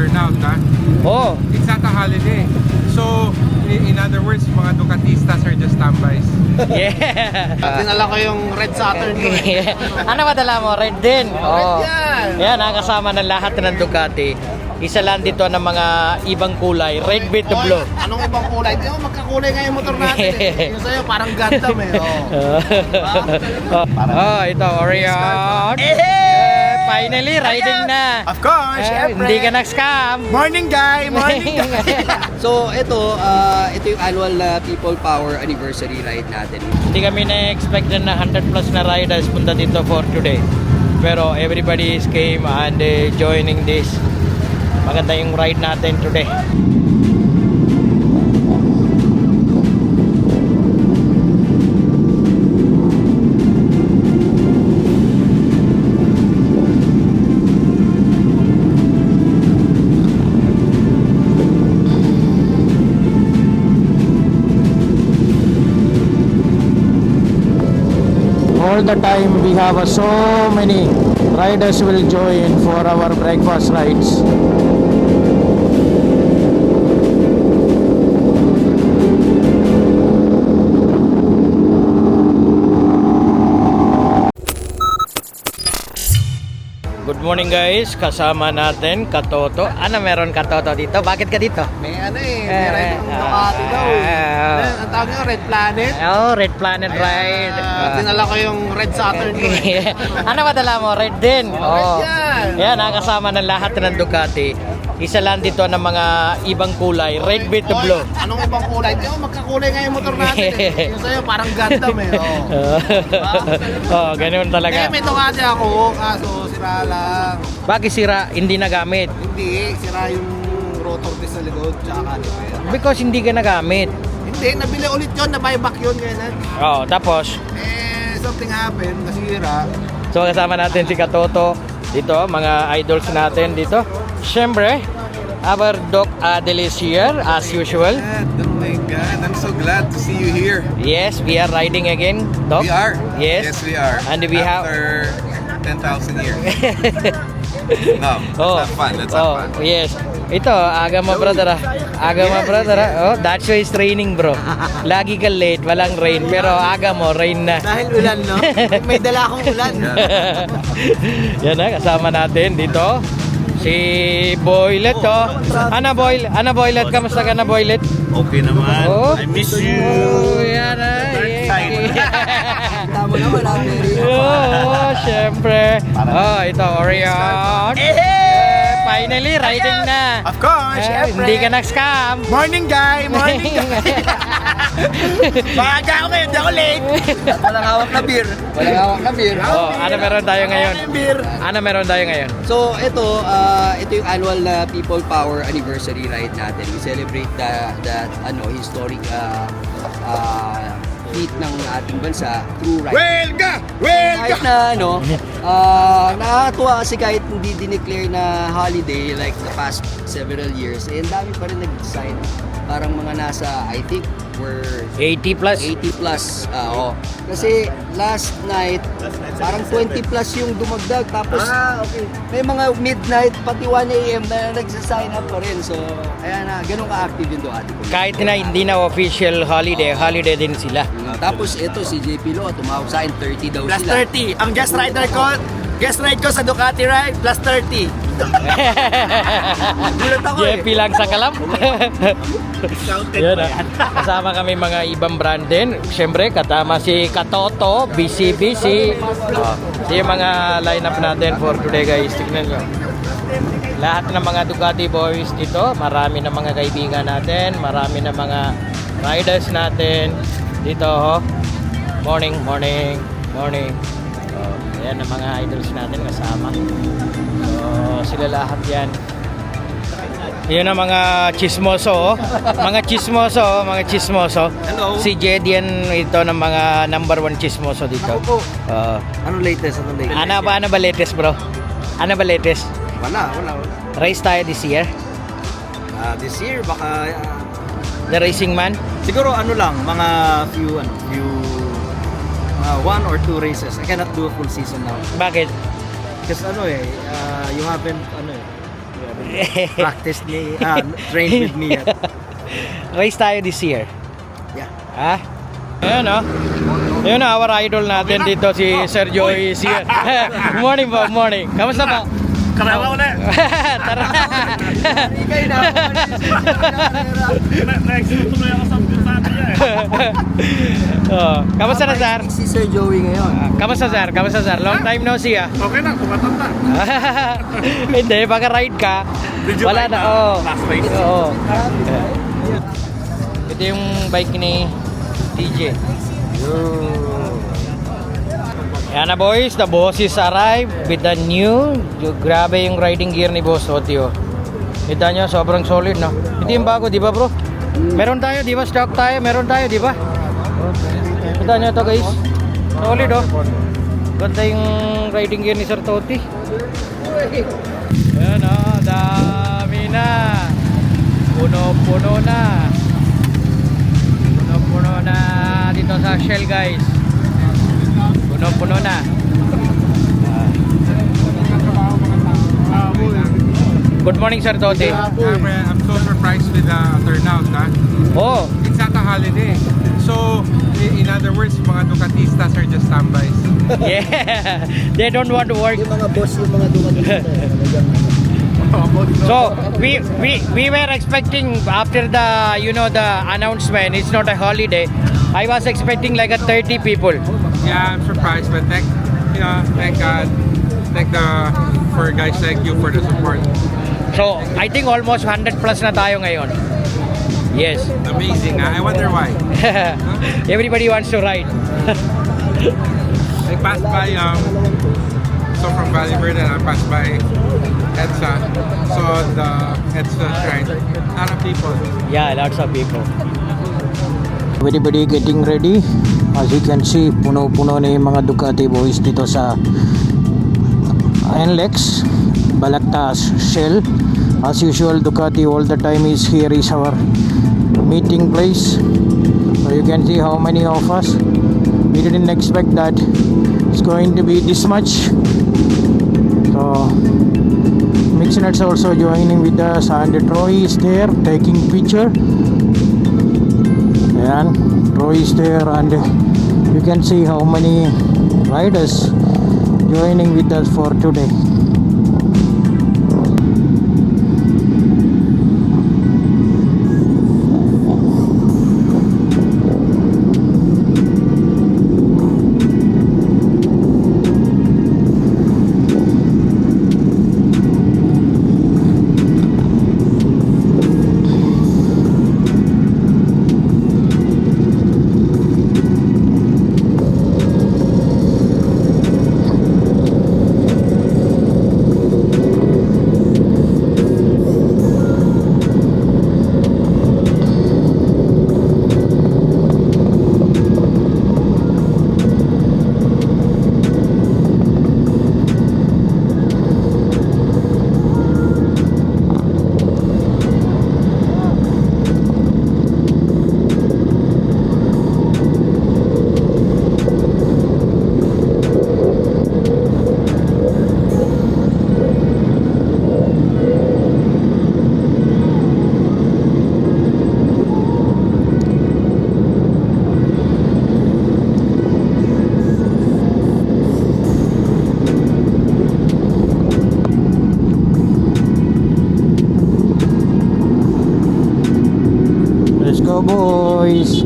turnout, ha? Oh, It's not a holiday. So, in other words, mga Ducatistas are just standbys. yeah. Dinala ko yung Red Saturn ko eh. Ano ba dala mo? Red din. Oh. yan. Yan, nakasama ng lahat ng Ducati. Isa lang dito ng mga ibang kulay, red, with the blue. Anong ibang kulay? Di ba magkakulay nga yung motor natin eh. Yung sa'yo parang Gundam eh. Oh, ito, Orion. Finally, riding na. Of course, syempre. Hindi ka nag-scam. Morning guy! Morning guy! So ito yung annual People Power anniversary ride natin. Hindi kami na-expect na 100 plus na riders punta dito for today. Pero everybody is came and joining this. Maganda yung ride natin today. All the time we have so many riders will join for our breakfast rides. Good morning guys, kasama natin Katoto. Ano meron Katoto dito? Bakit ka dito? May ano eh, may ride ng Ducati daw eh. Ang tawag nyo, Red Planet. Oh, Red Planet Ride. Dinala ko yung Red Saturn ko eh. Ano ba dala mo? Red din. Oh. yan. Yan, nakasama ng lahat ng Ducati. Isa lang dito ng mga ibang kulay, red, with the blue. Anong ibang kulay? Di ba magkakulay nga yung motor natin eh. Yung sa'yo parang Gundam eh. Oh, ganun talaga. May Ducati ako, kaso sira lang. Bakit sira? Hindi nagamit. Hindi, sira yung rotor disc sa likod, tsaka caliper. Because hindi ka nagamit. Hindi, nabili ulit yun, na-buyback yun, ganyan. Oh, tapos, Something happened, nasira. so kasama natin si Katoto dito, mga idols natin dito. Siyempre, our Doc Adel is here as usual. Oh my God, I'm so glad to see you here. Yes, we are riding again, Doc. We are. Yes. Yes, we are. And we have... After 10,000 years. No, let's have fun. Let's have fun. Yes. Ito, aga mo brother ah. Aga mo brother ah. Oh, that's why it's raining bro. Lagi ka late, walang rain. Pero aga mo, rain na. Dahil ulan, no? May dala akong ulan. Yan na, kasama natin dito. Si Boylet oh. Ana Boylet, kamusta ka na Boylet? Okay naman. Oh. I miss you. Oh, yan na. Tama na wala Oh, syempre. Oh, ito, Orion. Finally, riding na. Of course, syempre. Hindi ka nag-scam. Morning guy! Morning guy! Maaga ako ngayon, di ako late. Walang hawak na beer. Oh, ano meron tayo ngayon? Beer. Ano meron tayo ngayon? So ito yung annual People Power anniversary ride natin. We celebrate that historic feat ng ating bansa through ride. Welga! Kahit na nakakatuwa kasi kahit hindi dineclare na holiday like the past several years, ang dami pa rin nag-design. Parang mga nasa, I think, we're 80 plus. 80 plus. Kasi last night, parang 20 plus yung dumagdag. Tapos may mga midnight, pati 1 a.m. na nagsasign up pa rin. So, kaya na, ganun ka-active yung Ducati. Kahit na hindi na official holiday, holiday din sila. Tapos ito, si JP Lo, tumawag sa akin, 30 daw Plus sila. 30. Ang guest ride ko sa Ducati ride, plus 30. Gulat ako eh. JP lang sa kalam. Yan ah. Kasama kami mga ibang brand din. Siyempre, katama si Katoto, BCBC. Ito yung mga lineup natin for today guys. Tignan nyo. Lahat ng mga Ducati boys dito. Marami na mga kaibigan natin. Marami na mga riders natin. Dito oh. Morning. Ayan ang mga idols natin kasama. So, sila lahat yan. Yun ang mga chismoso, oh. Mga chismoso. Hello. Si Jedian ito ng mga number 1 chismoso dito. Anong latest? Ano ba latest bro? Ano ba latest? Wala. Race tayo this year? This year, baka... The Racing Man? Siguro mga few 1 or 2 races. I cannot do a full season now. Bakit? Because you haven't Practice me, train with me. Race tayo this year. Yeah. Ha? Ayan o. Ayan na, our idol natin dito si Sir Joey is here. Morning po, morning. Kamusta po? Karawa ulit. Tara. Ikay na. Next, tuloy ako sa atin niya Oh, kamusta na, Sir? Si Sir Joey ngayon. Kamusta, Sir? Kamusta, Sir? Long time no see, ah. Okay na, kumatanda. Hindi, baka ride ka. Did you Wala ride na, na? oo. Last race? Oo. Ito yung bike ni DJ. Yan na, boys, the bosses arrive with the new. Grabe yung riding gear ni Boss Otio. Kita nyo, sobrang solid, no? Ito yung bago, di ba, bro? Meron tayo, di ba? Stock tayo, meron tayo, di ba? Kita nyo to, guys. Solid, oh. Ganda yung riding gear ni Sir Toti. Ayan, oh, dami na. Puno-puno na. Puno-puno na dito sa Shell, guys. Puno-puno na. Good morning, Sir Toti. I'm so surprised with the turnout. Oh, It's not a holiday. So, in other words, mga Ducatistas are just standbys. yeah. They don't want to work. Yung mga boss, yung mga dumating. So we were expecting after the the announcement. It's not a holiday. I was expecting like a 30 people. Yeah, I'm surprised, but thank God, for guys like you for the support. So I think almost 100 plus na tayo ngayon. Yes. Amazing. I wonder why. Everybody wants to ride. I passed by so from Valley Verde, I passed by EDSA. Saw the EDSA shrine. A lot of people. Yeah, lots of people. Everybody getting ready. As you can see, puno-puno na yung mga Ducati boys dito sa NLEX, Balagtas, Shell. As usual, Ducati all the time is here is our meeting place. So you can see how many of us. We didn't expect that it's going to be this much. So Mixnets also joining with us, and Troy is there taking picture. And Troy is there, and you can see how many riders joining with us for today. Let's go, boys.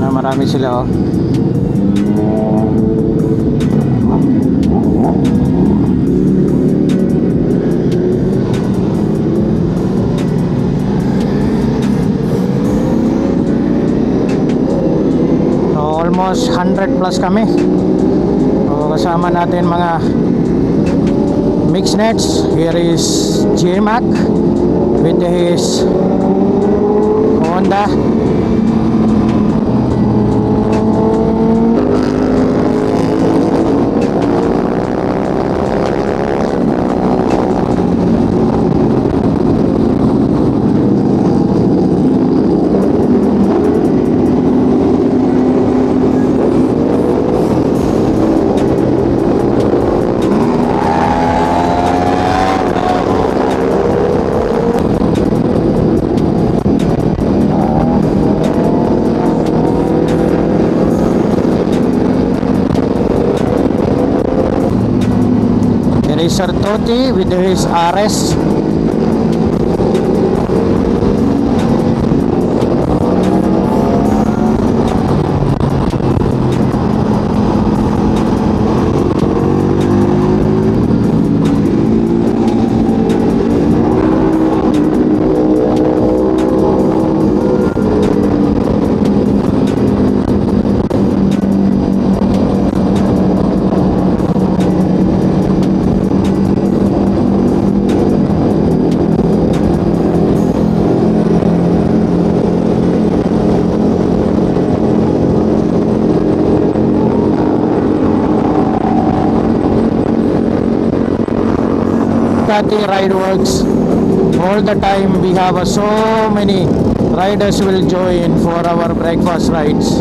Na marami sila, oh. So, almost 100 plus kami. So, kasama natin mga Mixnets. Here is J-Mac with his Honda. kay Sir Toti with his RS. Ducati Ride Works. All the time we have so many riders will join for our breakfast rides.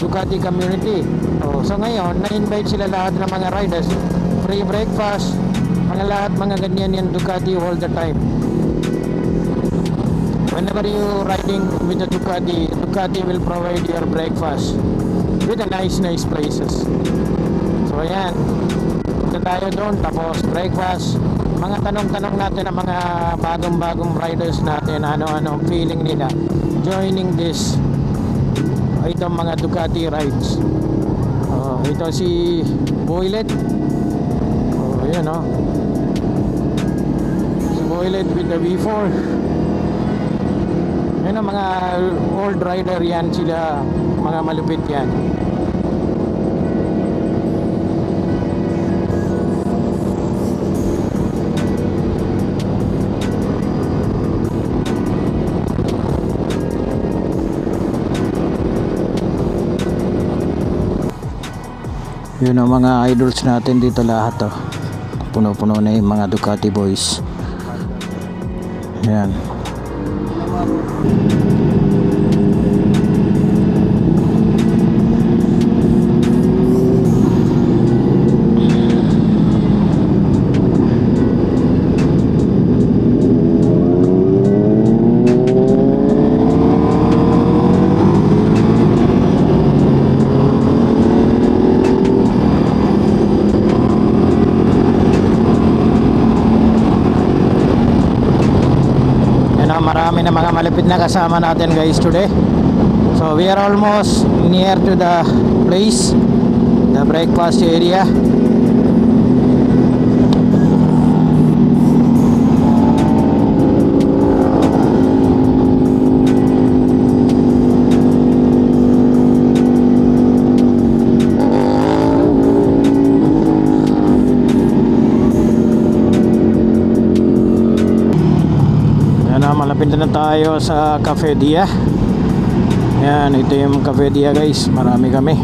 Ducati community. So ngayon, na-invite sila lahat ng mga riders. Free breakfast, mga ganyan yan Ducati all the time. Whenever you riding with the Ducati, Ducati will provide your breakfast with the nice places. So ayan, punta tayo doon, tapos breakfast. Mga tanong-tanong natin ang mga bagong riders natin, ano feeling nila joining this itong mga Ducati rides. Ito si Boylet. Ayan si Boylet with the V4. Yan ang mga old rider yan, sila mga malupit yan. Yun ang mga idols natin dito lahat puno-puno na yung mga Ducati boys. Yan. Marami na mga malapit na kasama natin guys today. So we are almost near to the place, the breakfast area. Malapit na tayo sa Cafe Dia. Yan, ito yung Cafe Dia guys. Marami kami.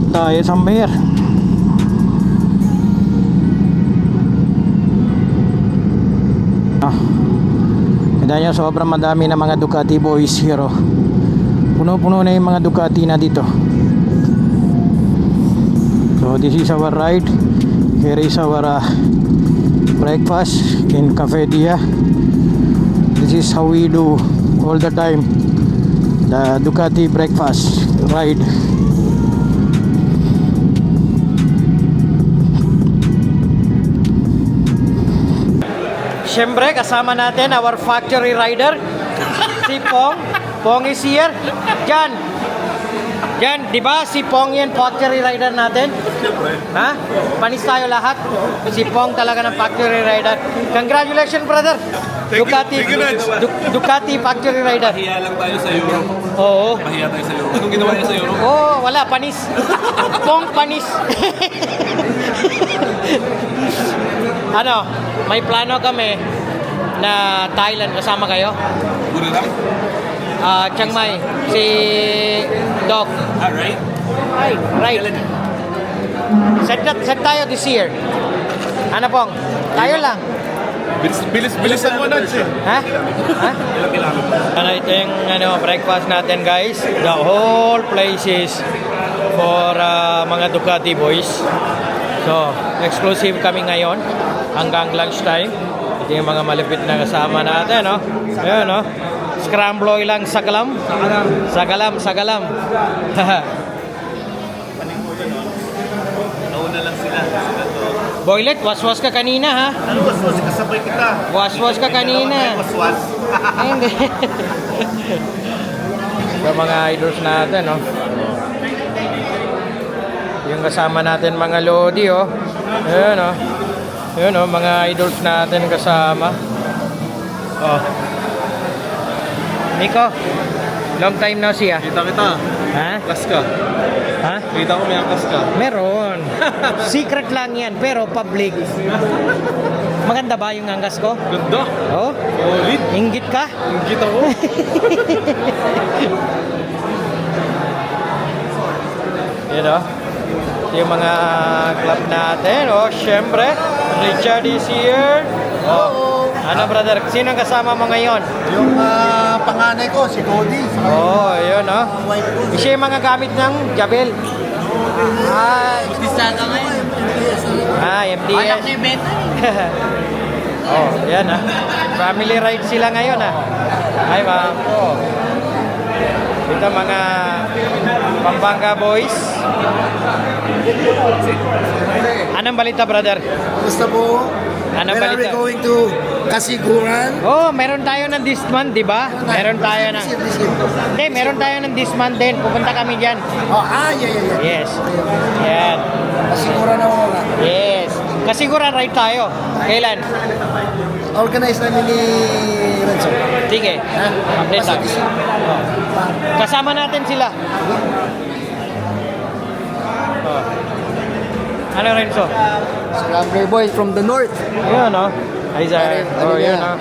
Tayo sambayar. Kita nyo, sobrang madami na mga Ducati boys here. Puno-puno na yung mga Ducati na dito. So this is our ride. Here is our breakfast in Cafe Dia. This is how we do all the time. The Ducati breakfast ride. Siyempre, kasama natin our factory rider, si Pong. Pong is here. Jan, di ba si Pong yan, factory rider natin? Ha? Panis tayo lahat. Si Pong talaga ng factory rider. Congratulations, brother. Ducati, Ducati factory rider. Pahiya lang tayo sa Europe. Oo. Pahiya tayo sa Europe. Anong ginawa niya sa Europe? Oh, wala, panis. Pong panis. Ano, may plano kami na Thailand, kasama kayo? Puro lang? Chiang Mai, si Doc. Alright. Right. Set tayo this year. Ano Pong? Tayo lang. Bilisan mo na siya. Ha? Ha? Ilang kilometer? Ano, ito yung breakfast natin guys. The whole place is for mga Ducati boys. So, exclusive kami ngayon hanggang lunchtime. Ito yung mga malapit na kasama natin, no? Ayan, no? Scrambloy lang sagalam. Sagalam. Nauna lang sila. Boylet, waswas ka kanina, ha? Ano waswas? Kasabay kita. Waswas ka kanina. Waswas. Ay, hindi. Ito mga idols natin, no? Yung kasama natin mga Lodi, oh. Ayan, oh. Ayan, oh, mga idols natin kasama. Oh. Nico, long time no see, ah. Kita kita. Ha? Angkas ka. Ha? Kita ko may angkas ka. Meron. Secret lang yan, pero public. Maganda ba yung angkas ko? Ganda. Oh? Solid. Inggit ka? Kita ko. Yan o. Yung mga club natin. Oh, syempre. Richard is here. Oh. Ano brother? Sino ang kasama mo ngayon? Yung panganay ko, si Cody. Oh, yun o. Siya yung mga gamit ng Jabel. Bisada ngayon. MDS. Oh, yan ah. Family ride sila ngayon ah. Ay ma'am. Oh. Ito mga Pampanga boys. Anong balita brother? Kumusta po? Anong Where are we balita? going to Kasiguran? Oh, meron tayo ng this month, di ba? Meron tayo ng... Hindi, meron tayo ng this month din. Pupunta kami dyan. Oh, yeah. Yes. Yan. Kasiguran na wala. Yes. Kasiguran ride tayo. Kailan? Organize namin ni Renzo. Sige. Update lang. Oh. Kasama natin sila. Oh. Ano Renzo? Scrambler boys from the north. Yun, no? Ay, sir. Oh, yun, no?